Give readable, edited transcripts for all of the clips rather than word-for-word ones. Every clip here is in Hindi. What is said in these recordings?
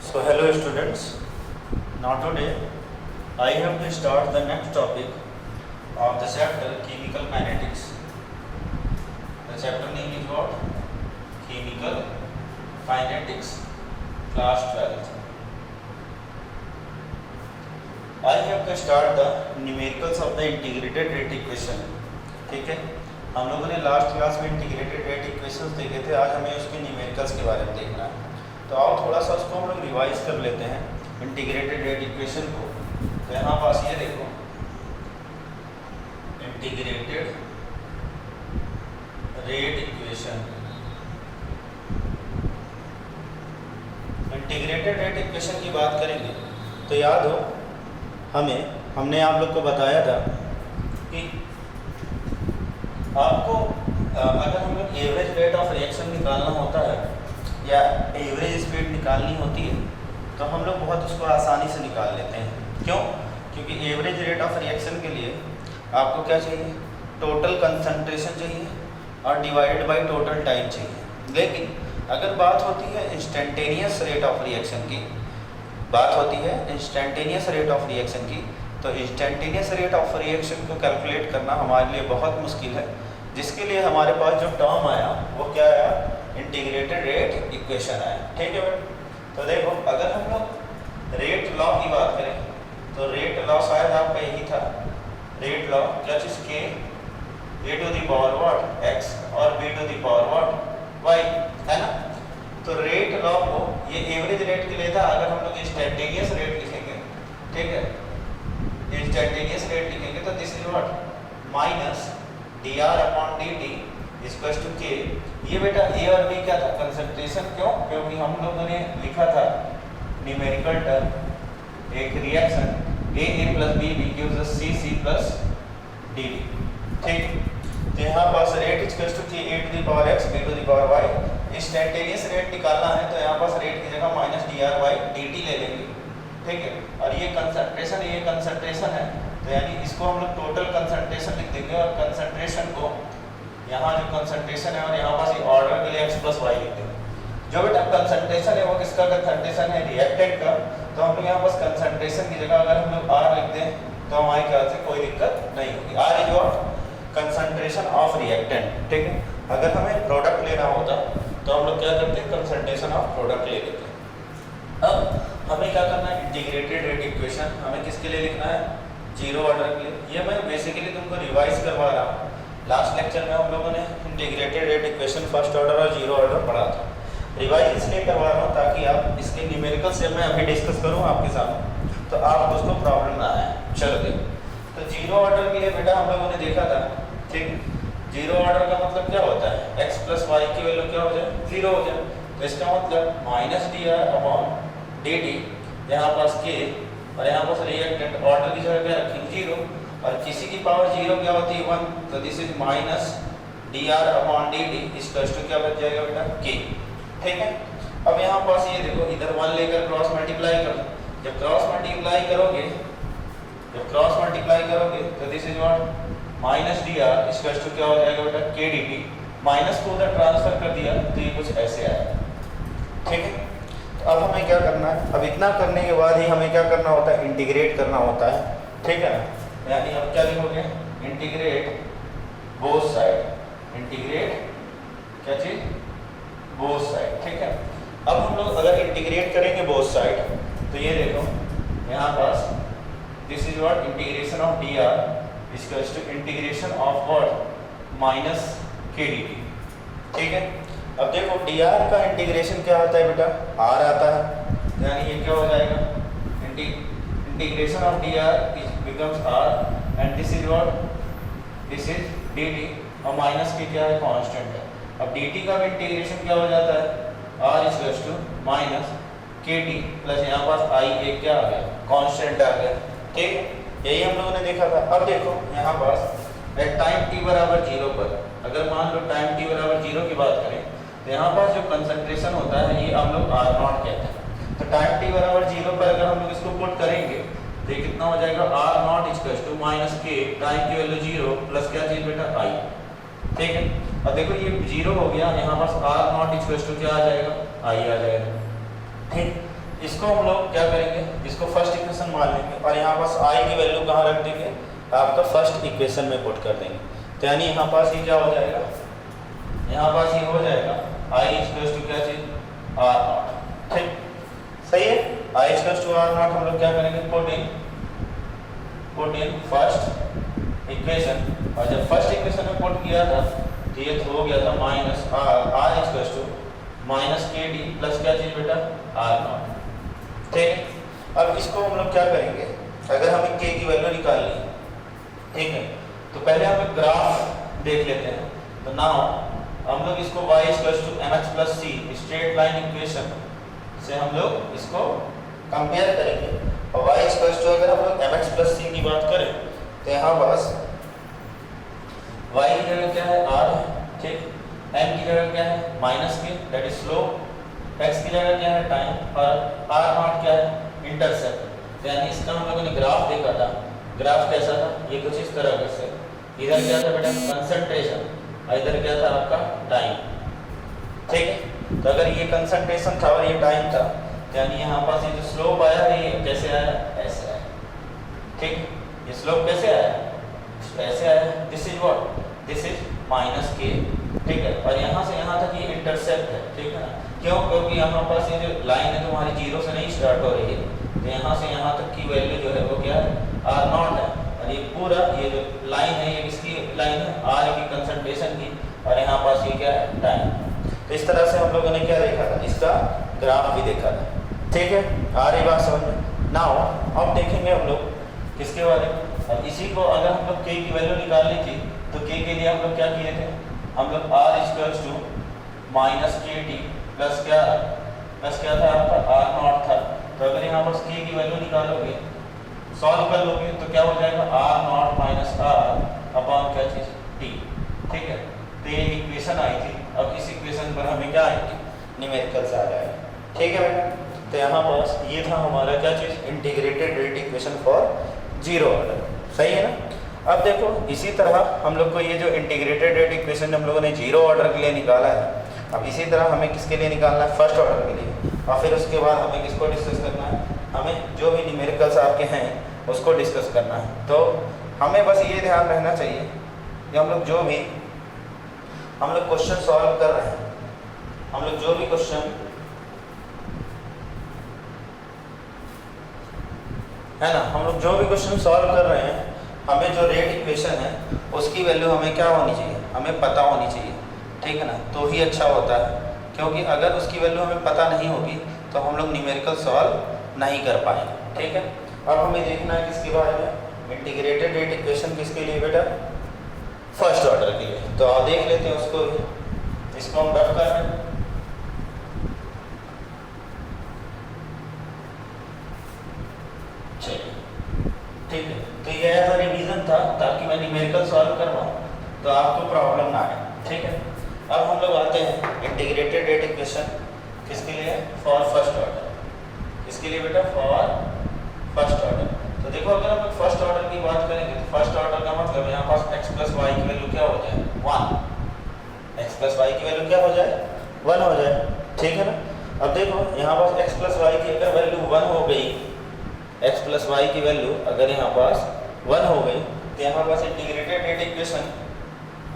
So hello students, now today I have to start the next topic of the chapter Chemical Kinetics. The chapter name is what? Chemical Kinetics, class 12th. I have to start the numericals of the integrated rate equation. ठीक है, हम लोगों ने लास्ट क्लास में इंटीग्रेटेड रेट इक्वेशंस देखे थे, आज हमें उसके न्यूमेरिकल्स के बारे में देखना है। तो आओ थोड़ा सा उसको हम लोग रिवाइज कर लेते हैं इंटीग्रेटेड रेट इक्वेशन को। तो यहाँ पास ये देखो, integrated rate equation. Integrated rate equation की बात करेंगे तो याद हो हमने आप लोग को बताया था कि आपको अगर हम लोग एवरेज रेट ऑफ रिएक्शन निकालना होता है या एवरेज स्पीड निकालनी होती है तो हम लोग बहुत उसको आसानी से निकाल लेते हैं। क्यों? क्योंकि एवरेज रेट ऑफ रिएक्शन के लिए आपको क्या चाहिए? टोटल कंसंट्रेशन चाहिए और डिवाइडेड बाय टोटल टाइम चाहिए। लेकिन अगर बात होती है इंस्टेंटेनियस रेट ऑफ रिएक्शन की, तो इंस्टेंटेनियस रेट ऑफ रिएक्शन को कैलकुलेट करना हमारे लिए बहुत मुश्किल है, जिसके लिए हमारे पास जो टर्म आया वो क्या आया? इंटीग्रेटेड रेट इक्वेशन आया। ठीक है बेटा, तो देखो अगर हम लोग रेट लॉ की बात करें तो रेट लॉ शायद आपका यही था। रेट लॉ क्या चीज़ k A to the power what x और B to the power what y, है ना। तो रेट लॉ को ये एवरेज रेट के लिए था। अगर हम लोग इंस्टेंटेनियस रेट लिखेंगे, ठीक है, इंस्टेंटेनियस रेट लिखेंगे तो this is what minus d r upon d t equals to k. ये बेटा ए और बी क्या था? कंसंट्रेशन। क्यों? क्योंकि हम लोगों ने लिखा था न्यूमेरिकल टर्म एक reaction A plus B gives us C plus D D. ठीक, तो यहाँ पास rate equals to k A to the power x B to the power y. Instantaneous rate निकालना है तो यहाँ पास रेट की जगह minus d r by d t ले लेंगे। ठीक है, और ये कंसंट्रेशन है तो यानी इसको हम लोग टोटल कंसंट्रेशन लिख देंगे और कंसंट्रेशन को यहाँ जो कंसंट्रेशन है और यहाँ पास ये ऑर्डर के लिए x प्लस वाई लिख देंगे। जो बेटा कंसंट्रेशन है वो किसका कंसंट्रेशन है? रिएक्टेंट का। तो हम लोग यहाँ पास कंसंट्रेशन की जगह अगर हम लोग R लिख दें तो हमारे ख्याल से कोई दिक्कत नहीं होगी। R is what? Concentration of reactant. ठीक है, अगर हमें प्रोडक्ट लेना होता तो हम लोग क्या करते हैं? कंसंट्रेशन ऑफ प्रोडक्ट ले लेते हैं। अब हमें क्या करना है? इंटीग्रेटेड रेट इक्वेशन हमें किसके लिए लिखना है? जीरो ऑर्डर के लिए। ये मैं बेसिकली तुमको रिवाइज करवा रहा हूँ। लास्ट लेक्चर में हम लोगों ने integrated rate equation first order और जीरो ऑर्डर पढ़ा था। रिवाइज इसलिए करवा रहा हूँ ताकि आप इसके न्यूमेरिकल से मैं अभी डिस्कस करूँ आपके सामने तो आपको उसको प्रॉब्लम ना आए। चलो देखो, तो जीरो ऑर्डर के लिए बेटा हम लोगों ने देखा था, ठीक, जीरो ऑर्डर का मतलब क्या होता है? एक्स प्लस वाई की वैल्यू क्या हो जाए? जीरो हो जाए। तो इसका मतलब minus d r upon d T, यहाँ पास के और यहाँ पास रिएक्टेंट ऑर्डर की जगह क्या रखेंगे? जीरो, और किसी की पावर जीरो क्या होती है? 1। तो this is minus d r upon d t equals to क्या बच जाएगा बेटा? के। ठीक है, अब यहाँ पास ये देखो इधर 1 लेकर क्रॉस मल्टीप्लाई कर। जब क्रॉस मल्टीप्लाई करोगे तो this is what minus d r equals to क्या हो जाएगा बेटा? के डी टी। माइनस को उधर ट्रांसफर कर दिया तो ये कुछ ऐसे आया। ठीक है, अब हमें क्या करना है? अब इतना करने के बाद ही हमें क्या करना होता है? इंटीग्रेट करना होता है। ठीक है ना, यानी अब क्या लिखोगे? Integrate both side. इंटीग्रेट क्या चीज? Both side. ठीक है, अब हम लोग अगर इंटीग्रेट करेंगे बोथ साइड तो ये देखो यहाँ पास this is what integration of d r equals to integration of what minus k d t. ठीक है, अब देखो डी आर का इंटीग्रेशन क्या आता है बेटा? आर आता है, यानी ये क्या हो जाएगा? Integration of d r becomes r and this is what? This is d t, और माइनस के क्या है? कांस्टेंट है। अब डी टी का भी इंटीग्रेशन क्या हो जाता है? आर इक्वल्स टू माइनस के टी प्लस यहाँ पास आई एक क्या आ गया? कांस्टेंट आ गया। ठीक है, यही हम लोगों ने देखा था। अब देखो यहाँ पास एट टाइम टी बराबर जीरो पर अगर मान लो टाइम टी बराबर जीरो की बात करें तो यहाँ पास जो कंसंट्रेशन होता है ये हम लोग आर नॉट कहते हैं। तो टाइम टी बराबर जीरो पर अगर हम लोग इसको पुट करेंगे तो ये कितना हो जाएगा? R naught equals to minus k time की वैल्यू जीरो प्लस क्या चीज बेटा? आई। ठीक है, अब देखो ये जीरो हो गया, यहाँ पास आर नॉट इक्वल्स टू क्या आ जाएगा? आई आ जाएगा। ठीक, इसको हम लोग क्या करेंगे, इसको फर्स्ट इक्वेशन मान लेंगे और यहाँ पास आई की वैल्यू कहाँ रख देंगे, आपका फर्स्ट इक्वेशन में पुट कर देंगे। तो यानी यहाँ पास ये क्या हो जाएगा, यहाँ पास ये हो जाएगा आई इक्वल्स टू क्या चीज आर नॉट, ठीक सही है। I equals to are not हम लोग क्या करेंगे, पुट इन फर्स्ट इक्वेशन, और जब फर्स्ट इक्वेशन में पुट किया था तो ये हो गया था minus r equals to minus k d plus क्या चीज बेटा आर नॉट, ठीक है। अब इसको हम लोग क्या करेंगे, अगर हमें के की वैल्यू निकालनी है, ठीक है, तो पहले हम ग्राफ देख लेते हैं। तो नाउ हम लोग इसको y to mx plus c straight line equation से हम लोग इसको कंपेयर करेंगे। और y टू अगर हम लोग mx प्लस सी की बात करें तो यहाँ पास y की जगह क्या है r है, ठीक, m की जगह क्या है माइनस के दैट इज स्लोप, x की जगह क्या है टाइम और r नॉट क्या है इंटरसेप्ट। तो यानी इसका हम लोगों ने ग्राफ देखा था, ग्राफ कैसा था, ये कुछ इस तरह से, इधर क्या था बेटा कंसंट्रेशन और इधर क्या था आपका टाइम, ठीक है। तो अगर ये कंसंट्रेशन था और ये टाइम था तो यानी यहाँ पास ये जो स्लोप आया है ये कैसे आया, ऐसे आया, ठीक, ये स्लोप कैसे आया, ऐसे आया, this is what, this is minus के, ठीक है। और यहाँ से यहाँ तक ये इंटरसेप्ट है, ठीक है ना, क्यों, क्योंकि यहाँ पास ये जो लाइन है तुम्हारी जीरो से नहीं स्टार्ट हो रही है, तो यहाँ से यहाँ तक की वैल्यू जो है वो क्या है आर नॉट है, और ये पूरा ये जो लाइन है ये किसकी लाइन है, आर की कंसंट्रेशन की, और यहाँ पास ये क्या है टाइम। तो इस तरह से हम लोगों ने क्या देखा था, इसका ग्राफ भी देखा था, ठीक है, आ रही बात समझ में। नाउ अब देखेंगे हम लोग किसके बारे में, अब इसी को अगर हम लोग के की वैल्यू निकालनी थी तो के लिए हम लोग क्या किए थे, हम लोग आर इक्वल्स टू माइनस के टी प्लस क्या था आपका आर नॉट था। तो अगर यहाँ पर के की वैल्यू निकालोगे, सॉल्व कर लोगे तो क्या हो जाएगा r naught minus r upon क्या चीज टी, ठीक है। तो ये इक्वेशन आई थी, अब इस इक्वेशन पर हमें क्या आएंगे, न्यूमेरिकल्स आ जाएगा, ठीक है बेटा। तो यहाँ पास ये था हमारा क्या चीज, integrated rate equation for zero order, सही है ना। अब देखो इसी तरह हम लोग को ये जो इंटीग्रेटेड रेट इक्वेशन हम लोगों ने जीरो ऑर्डर के लिए निकाला है, अब इसी तरह हमें किसके लिए निकालना है, फर्स्ट ऑर्डर के लिए, और फिर उसके बाद हमें किसको डिस्कस करना है, हमें जो भी न्यूमेरिकल्स आपके हैं उसको डिस्कस करना है। तो हमें बस ये ध्यान रहना चाहिए कि हम लोग जो भी हम लोग क्वेश्चन सॉल्व कर रहे हैं, हम लोग जो भी क्वेश्चन है ना, हम लोग जो भी क्वेश्चन सॉल्व कर रहे हैं, हमें जो रेट इक्वेशन है उसकी वैल्यू हमें क्या होनी चाहिए, हमें पता होनी चाहिए, ठीक है ना, तो ही अच्छा होता है। क्योंकि अगर उसकी वैल्यू हमें पता नहीं होगी तो हम लोग न्यूमेरिकल सॉल्व नहीं कर पाएंगे, ठीक है। अब हमें देखना है किसके बारे में, इंटीग्रेटेड रेट इक्वेशन किसके लिए बेटा, फर्स्ट ऑर्डर के लिए। तो आप देख लेते हैं उसको भी, इसको हम रफ कर रहे हैं, ठीक है। तो ये एज अ रिवीजन था ताकि मैं न्यूमेरिकल सॉल्व करवाऊँ तो आपको प्रॉब्लम ना आए, ठीक है। अब हम लोग आते हैं इंटीग्रेटेड रेट इक्वेशन किसके लिए, फॉर फर्स्ट ऑर्डर, किसके लिए बेटा, फॉर फर्स्ट ऑर्डर। तो देखो अगर हम लोग फर्स्ट ऑर्डर की बात करेंगे तो फर्स्ट ऑर्डर का मतलब यहाँ पास x प्लस वाई की वैल्यू क्या हो जाए 1, x प्लस वाई की वैल्यू क्या हो जाए 1 हो जाए, ठीक है ना। अब देखो यहाँ पास x प्लस वाई की अगर वैल्यू 1 हो गई, x प्लस वाई की वैल्यू अगर यहाँ पास 1 हो गई तो यहाँ पास integrated rate equation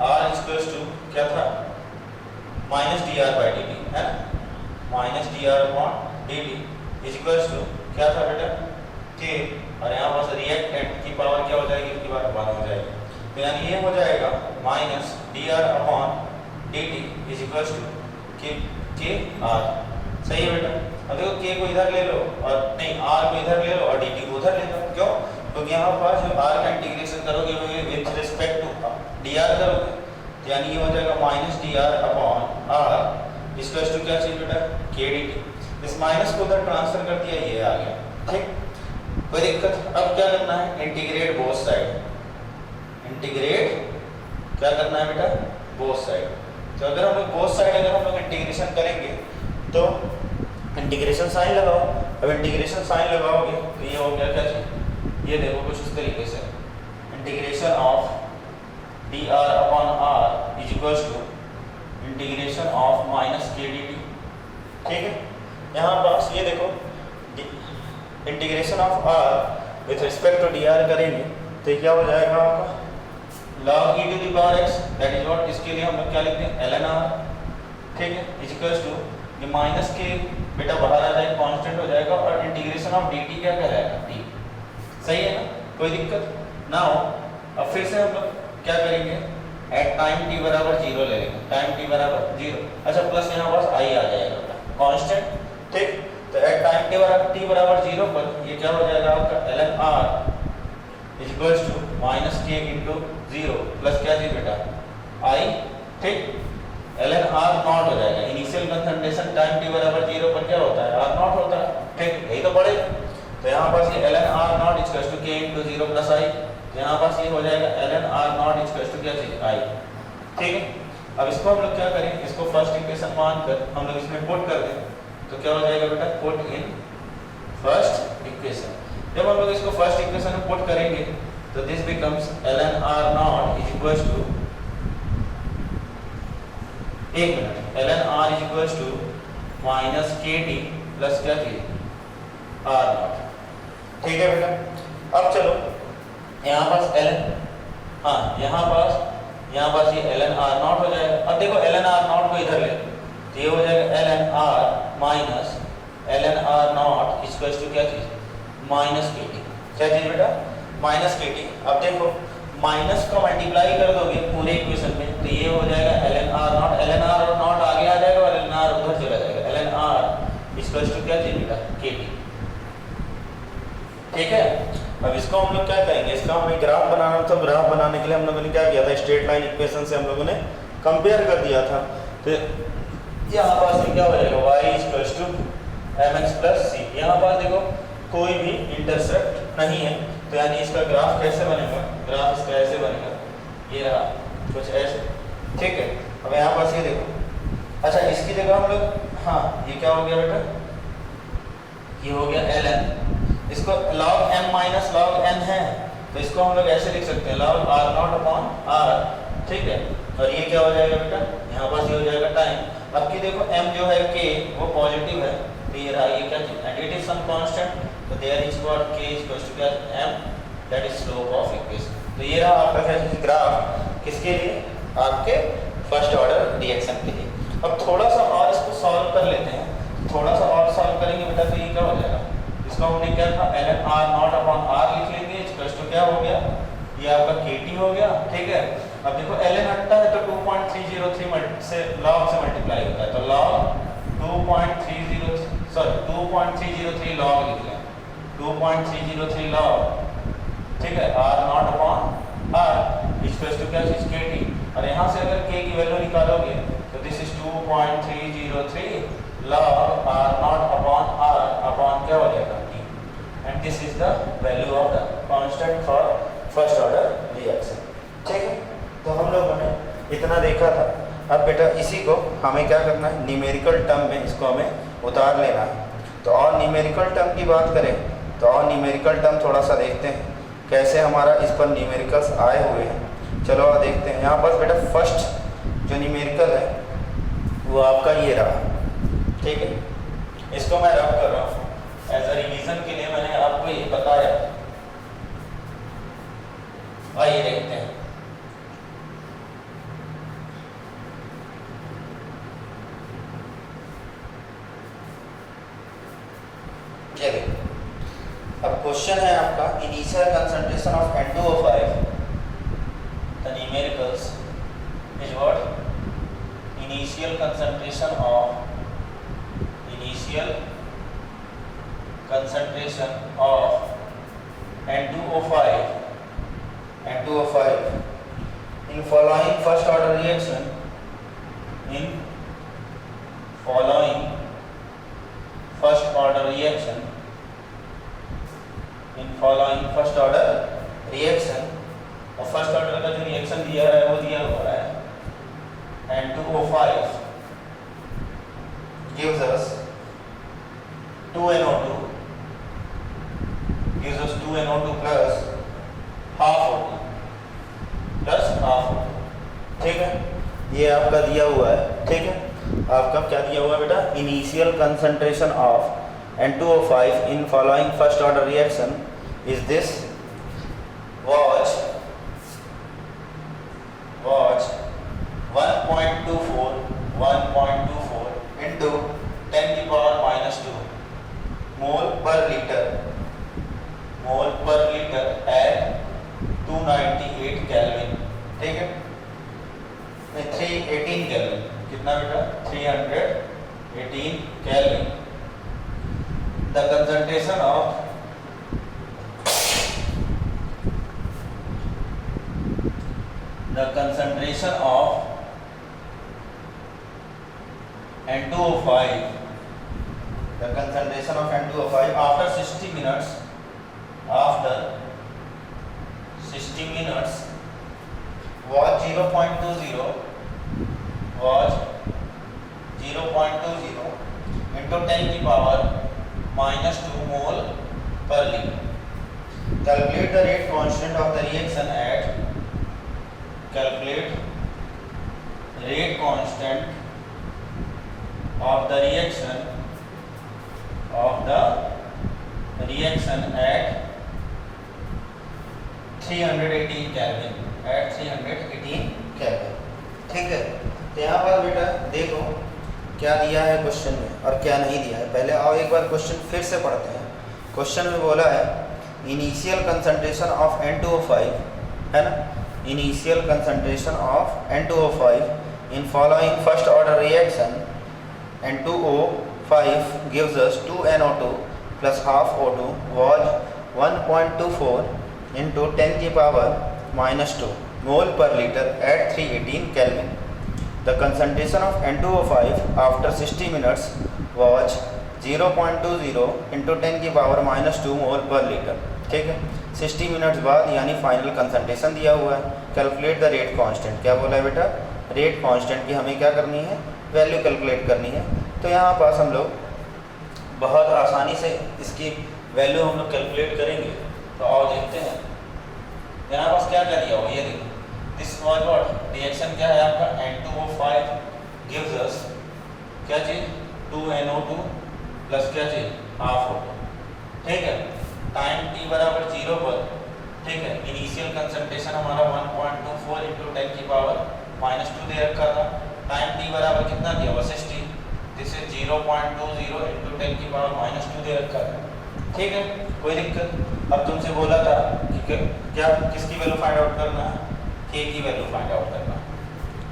r equals to क्या था minus d r by d t, है ना, minus d r upon d t is equals to क्या था बेटा के, और यहाँ पास रिएक्टेंट की पावर क्या हो जाएगी, उसकी बात 1 हो जाएगी। तो यानी ये हो जाएगा minus d r upon d t is equals to k r, सही है बेटा। अब देखो के को इधर ले लो और नहीं आर को इधर ले लो और डी टी को उधर ले लो, क्यों, क्योंकि यहाँ पास जो आर का इंटीग्रेशन करोगे with respect to d r करोगे, तो यानी ये हो जाएगा minus d r upon r equals to क्या चाहिए बेटा के डी टी। इस माइनस को उधर ट्रांसफर कर दिया, ये आ गया, ठीक, कोई दिक्कत। अब क्या करना है, इंटीग्रेट बोथ साइड, इंटीग्रेट क्या करना है बेटा बोथ साइड। तो अगर हम लोग बोथ साइड अगर हम लोग इंटीग्रेशन करेंगे तो इंटीग्रेशन साइन लगाओ, अब इंटीग्रेशन साइन लगाओगे तो ये हो गया क्या चीज, ये देखो कुछ इस तरीके से, integration of d r upon r is equals to integration of minus k d t, ठीक है। यहाँ पास ये देखो integration of r with respect to d r करेंगे तो क्या हो जाएगा आपका log e to the power x, that is what, इसके लिए हम लोग क्या लिखते हैं ln r, ठीक है, इज इक्वल्स टू ये माइनस के बेटा बाहर आ जाएगा, कांस्टेंट हो जाएगा और इंटीग्रेशन ऑफ dt क्या कहलाएगा d, सही है ना, कोई दिक्कत ना हो। अब फिर से हम लोग क्या करेंगे, एट टाइम t बराबर 0 ले लेंगे, टाइम t बराबर 0, अच्छा प्लस यहाँ पास i आ जाएगा कांस्टेंट, ठीक, तो एट टाइम t बराबर 0 पर ये क्या हो जाएगा आपका ln r is equals to minus k into 0 plus क्या जी बेटा i, ठीक, ln r नॉट हो जाएगा, इनिशियल कंसंट्रेशन टाइम t बराबर 0 पर क्या होता है r नॉट होता है, ठीक, यही तो पढ़े, तो यहाँ पास ये ln r not is equals to k into 0 plus i, तो यहाँ पास ये हो जाएगा ln r not is equals to क्या चीज i, ठीक है। अब इसको हम लोग क्या करें, इसको फर्स्ट इक्वेशन मानकर हम लोग इसमें पुट कर दें तो क्या हो जाएगा बेटा, पुट इन फर्स्ट इक्वेशन। जब हम लोग इसको फर्स्ट इक्वेशन में पुट करेंगे तो this becomes ln r not is equals to, एक minute, ln r is equals to minus kt plus क्या थी r नॉट, ठीक है बेटा। अब चलो यहाँ पास ln, हाँ यहाँ पास ये ln r नॉट हो जाएगा। अब देखो ln r नॉट को इधर ले तो ये हो जाएगा ln r minus ln r not is equals to क्या चीज माइनस kt, क्या चीज बेटा माइनस kt। अब देखो माइनस को मल्टीप्लाई कर दोगे पूरे इक्वेशन में तो ये हो जाएगा ln r नॉट आगे आ जाएगा और ln r उधर चला जाएगा, ln r इक्वल्स टू क्या चीज बेटा kt, ठीक है। अब इसको हम लोग क्या करेंगे, इसका हमें ग्राफ बनाना था, ग्राफ बनाने के लिए हम लोगों ने क्या किया था, स्ट्रेट लाइन इक्वेशन से हम लोगों ने कंपेयर कर दिया था, तो यहाँ पास क्या हो जाएगा y equals to mx plus c, यहाँ पास देखो कोई भी इंटरसेप्ट नहीं है तो यानी इसका ग्राफ कैसे बनेगा, ग्राफ इसका ऐसे बनेगा, ये रहा कुछ ऐसे, ठीक है। अब यहाँ पास ये देखो, अच्छा इसकी जगह हम लोग, हाँ ये क्या हो गया बेटा, ये हो गया ln, इसको log m minus log n है तो इसको हम लोग ऐसे लिख सकते हैं log r naught upon r, ठीक है, और ये क्या हो जाएगा बेटा, यहाँ पास ये हो जाएगा टाइम। अब की देखो m जो है k वो पॉजिटिव है तो ये रहा, ये क्या चीज and it is some constant, तो there is what k is equal to क्या m, that is slope of equation. तो ये रहा आपका क्या चीज ग्राफ, किसके लिए, आपके फर्स्ट ऑर्डर रिएक्शन के लिए। अब थोड़ा सा और इसको सॉल्व कर लेते हैं, थोड़ा सा और सॉल्व करेंगे बेटा तो ये क्या हो जाएगा, इसको हमने क्या था ln r naught upon r लिख लेंगे, इक्वल टू क्या हो गया, ये आपका kt हो गया, ठीक है। अब देखो ln हटता है तो 2.303 से log से मल्टीप्लाई होता है, तो log 2.303 log लिख लें, 2.303 log, ठीक है, r naught upon r equal to क्या चीज kt, और यहाँ से अगर k की वैल्यू निकालोगे तो this is 2.303 log r naught upon r upon क्या हो जाएगा t, and this is the value of the constant for first order reaction, ठीक है। तो हम लोगों ने इतना देखा था। अब बेटा इसी को हमें क्या करना है, न्यूमेरिकल टर्म में इसको हमें उतार लेना है। तो और न्यूमेरिकल टर्म की बात करें तो और न्यूमेरिकल टर्म थोड़ा सा देखते हैं कैसे हमारा इस पर न्यूमेरिकल्स आए हुए हैं। चलो और देखते हैं। यहाँ पास बेटा फर्स्ट जो न्यूमेरिकल है वो आपका ये रहा, ठीक है, इसको मैं रब कर रहा हूँ एज अ रिवीजन के लिए, मैंने आपको ये बताया। आइए देखते हैं। ये देखो, अब क्वेश्चन है आपका initial concentration of N2O5, the numericals is what, initial concentration of N2O5 in following first order reaction, और फर्स्ट ऑर्डर का जो रिएक्शन दिया है वो दिया हुआ है N2O5 gives us 2NO2 plus half O2 plus half O2, ठीक है, ये आपका दिया हुआ है, ठीक है। आपका क्या दिया हुआ है बेटा, initial concentration of N2O5 in following first order reaction is this. Watch 1.24 into 10 की पावर -2 मोल पर लीटर एट 298 केल्विन, ठीक है, 318 केल्विन, कितना बेटा 318 kelvin. The concentration of N2O5 after 60 minutes was 0.20 into 10 की power -2 mole per liter. Calculate the rate constant of the reaction at at 318 Kelvin, ठीक है। तो यहाँ पर बेटा देखो क्या दिया है क्वेश्चन में और क्या नहीं दिया है। पहले आओ एक बार क्वेश्चन फिर से पढ़ते हैं। क्वेश्चन में बोला है इनिशियल कंसंट्रेशन ऑफ N2O5, है ना, initial concentration of N2O5 in following first order reaction N2O5 gives us 2NO2 plus half O2 was 1.24 into 10 की पावर -2 मोल पर litre at 318 Kelvin. The concentration of N2O5 after 60 minutes was 0.20 into 10 की पावर -2 मोल पर लीटर, ठीक है। 60 मिनट्स बाद यानी फाइनल कंसंट्रेशन दिया हुआ है। कैलकुलेट द रेट कांस्टेंट, क्या बोला है बेटा, रेट कांस्टेंट की हमें क्या करनी है, वैल्यू कैलकुलेट करनी है। तो यहाँ पास हम लोग बहुत आसानी से इसकी वैल्यू हम लोग कैलकुलेट करेंगे। तो आओ देखते हैं यहाँ पास क्या क्या दिया हुआ, ये देखो दिस वाज व्हाट रिएक्शन क्या है आपका N2O5 गिव्स अस क्या चीज 2NO2 प्लस क्या चीज हाफ O2, ठीक है। टाइम t बराबर 0 पर, ठीक है, इनिशियल कंसंट्रेशन हमारा 1.24 into 10 की पावर -2 दे रखा था। टाइम t बराबर कितना दिया हुआ 60, दिस इज 0.20 into 10 की पावर -2 दे रखा था, ठीक है, कोई दिक्कत। अब तुमसे बोला था कि क्या किसकी वैल्यू फाइंड आउट करना है, k की वैल्यू फाइंड आउट करना है,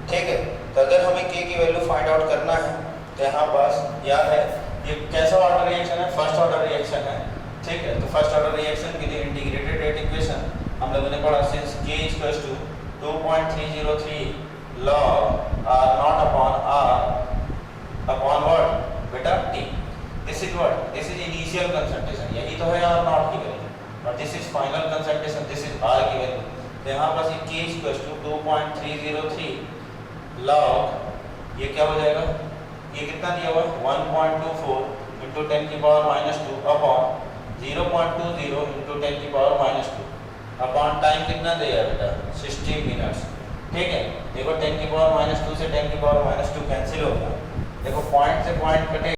ठीक है। तो अगर हमें k की वैल्यू फाइंड आउट करना है तो यहाँ पास याद है ये कैसा ऑर्डर रिएक्शन है, फर्स्ट ऑर्डर रिएक्शन है, ठीक है। तो फर्स्ट ऑर्डर रिएक्शन के लिए इंटीग्रेटेड रेट इक्वेशन हम लोगों ने पढ़ा, since k = 2.303 log r0 upon what बेटा t, this is initial concentration, यही तो है r0 की वैल्यू, और this is final concentration, this is r की वैल्यू। तो यहाँ पर k = 2.303 log, ये क्या हो जाएगा, ये कितना दिया हुआ 1.24 into 10 की पावर -2 अपॉन 0.20 into 10 की पावर -2 अपॉन टाइम कितना दिया बेटा 60 मिनट्स, ठीक है। देखो 10 की पावर -2 से 10 की पावर -2 कैंसिल हो गया, देखो पॉइंट से पॉइंट कटे